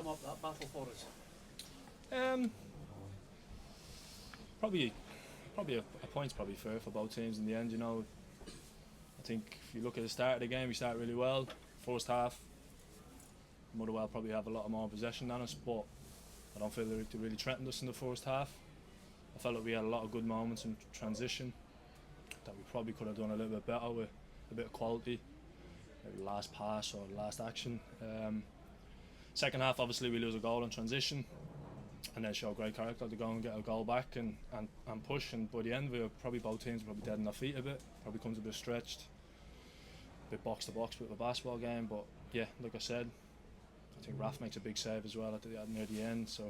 up that battle for us? Um, probably, a point's probably fair for both teams in the end. I think if you look at the start of the game, we start really well. First half, Motherwell probably have a lot more possession than us, but I don't feel they really threatened us in the first half. I felt like we had a lot of good moments in transition that we probably could have done a little bit better with a bit of quality, maybe last pass or last action. Second half, obviously, we lose a goal in transition, and then show great character to go and get a goal back and push. And by the end, we were probably both teams were probably dead on their feet a bit. Probably comes a bit stretched, a bit box to box with a basketball game. But yeah, like I said, I think Raf makes a big save as well near the end. So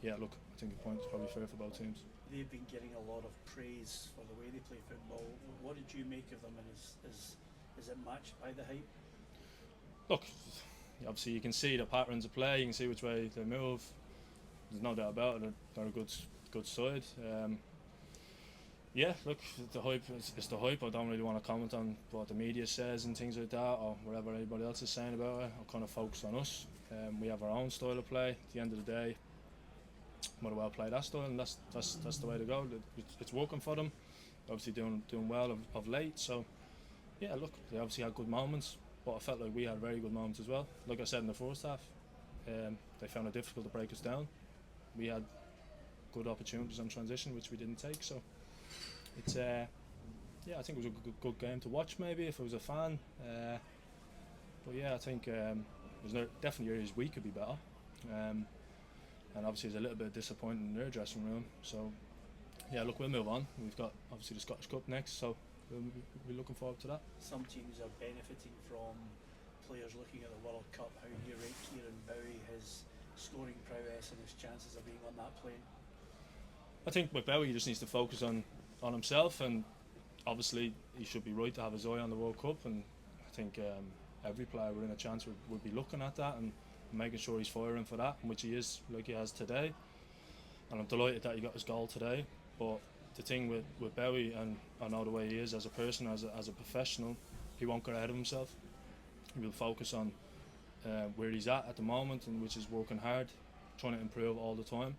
yeah, look, I think the point is probably fair for both teams. They've been getting a lot of praise for the way they play football. What did you make of them, and is it matched by the hype? Look, obviously you can see the patterns of play. You can see which way they move. There's no doubt about it. They're a good side. Yeah, look, the hype is the hype. I don't really want to comment on what the media says and things like that, or whatever anybody else is saying about it. I'll kind of focus on us. We have our own style of play. At the end of the day, Motherwell play that style, and that's the way to go. It's working for them. Obviously doing well of late. So yeah, look, they obviously had good moments, but I felt like we had very good moments as well. Like I said in the first half, they found it difficult to break us down. We had good opportunities on transition, which we didn't take. So it's yeah, I think it was a good game to watch. Maybe if I was a fan, but yeah, I think there's definitely areas we could be better. And obviously there's a little bit disappointing in their dressing room. So yeah, look, we'll move on. We've got obviously the Scottish Cup next, so we're looking forward to that. Some teams are benefiting from players looking at the World Cup. How do you rate Kieran Bowie, his scoring prowess and his chances of being on that plane? I think with Bowie, he just needs to focus on himself, and obviously he should be right to have his eye on the World Cup. And I think every player within a chance would be looking at that and making sure he's firing for that, which he is, like he has today. And I'm delighted that he got his goal today. But the thing with Bowie, and I know the way he is as a person, as a professional, he won't get ahead of himself. He will focus on where he's at the moment, and which is working hard, trying to improve all the time.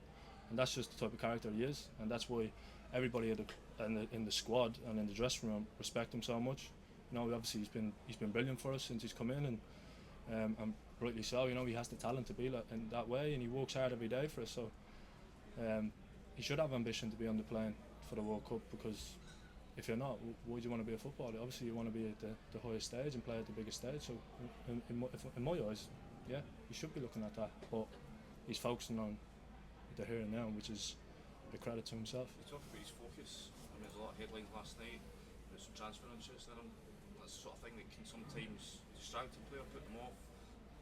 And that's just the type of character he is, and that's why everybody in the squad and in the dressing room respect him so much. Obviously he's been brilliant for us since he's come in, and rightly so. He has the talent to be in that way, and he works hard every day for us. So he should have ambition to be on the plane for the World Cup, because if you're not, why do you want to be a footballer? Obviously you want to be at the highest stage and play at the biggest stage. So in my eyes, yeah, he should be looking at that, but he's focusing on the here and now, which is a credit to himself. You talk about his focus. I mean, there's a lot of headlines last night. There's some transfer interest in him. That's the sort of thing that can sometimes distract a player, put them off.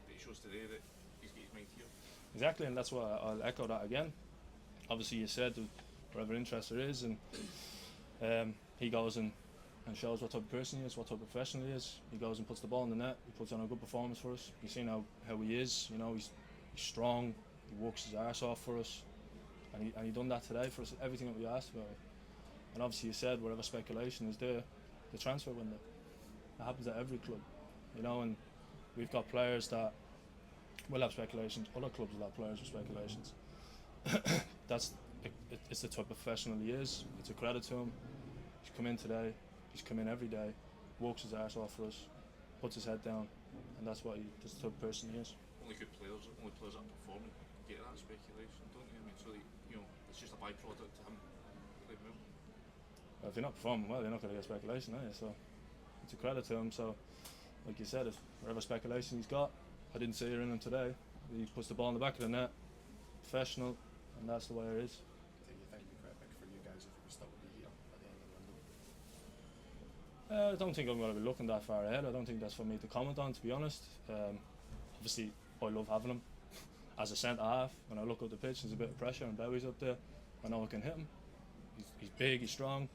But it shows today that he's got his mind here. Exactly, and that's why I'll echo that again. Obviously, you said whatever interest there is, and he goes and shows what type of person he is, what type of professional he is. He goes and puts the ball in the net. He puts on a good performance for us. You've seen how he is. He's strong. He works his arse off for us, and he done that today for us. Everything that we asked about. And obviously, you said whatever speculation is there, the transfer window. It happens at every club, and we've got players that will have speculations. Other clubs will have players with speculations. It's the type of professional he is. It's a credit to him. He's come in today. He's come in every day, works his arse off for us, puts his head down, and that's the type of person he is. Only players that are performing get that speculation, don't you? I mean, so it's just a byproduct to him playing well. Well, if you're not performing well, you're not going to get speculation, are you? So it's a credit to him. So, like you said, if whatever speculation he's got, I didn't see her in him today. He puts the ball in the back of the net, professional, and that's the way it is. Do you think it'd be quite big for you guys if it was still to be here at the end of the window? I don't think I'm going to be looking that far ahead. I don't think that's for me to comment on, to be honest. Obviously, I love having him as a centre half. When I look up the pitch, there's a bit of pressure, and Bowie's up there. I know I can hit him. He's big, he's strong,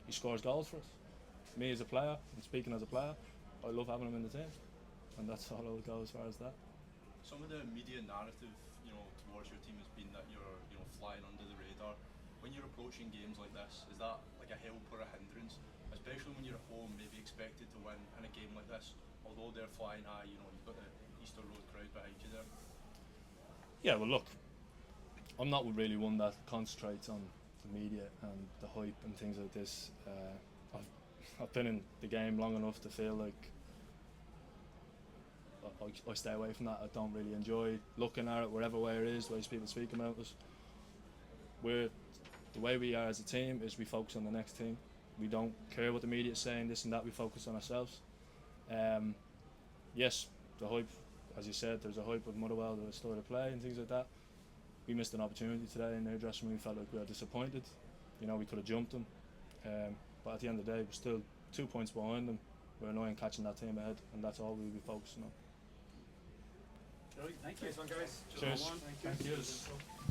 he scores goals for us. Me as a player, and speaking as a player, I love having him in the team, and that's all I'll go as far as that. Some of the media narrative, towards your team has been that you're, flying under the radar. When you're approaching games like this, is that like a help or a hindrance? Especially when you're at home, maybe expected to win in a game like this, although they're flying high. You've got the Easter Road crowd behind you there. Yeah, well, look, I'm not really one that concentrates on the media and the hype and things like this. I've been in the game long enough to feel like I stay away from that. I don't really enjoy looking at it, wherever way it is, the way people speak about us. The way we are as a team is we focus on the next thing. We don't care what the media is saying, this and that. We focus on ourselves. Yes, the hype, as you said, there's a hype with Motherwell, the style of play and things like that. We missed an opportunity today in their dressing room. We felt like we were disappointed. You know, we could have jumped them. But at the end of the day, we're still 2 points behind them. We're annoying catching that team ahead, and that's all we'll be focusing on. Right, thank you. Nice one, guys. Cheers. Thank you. Thank you.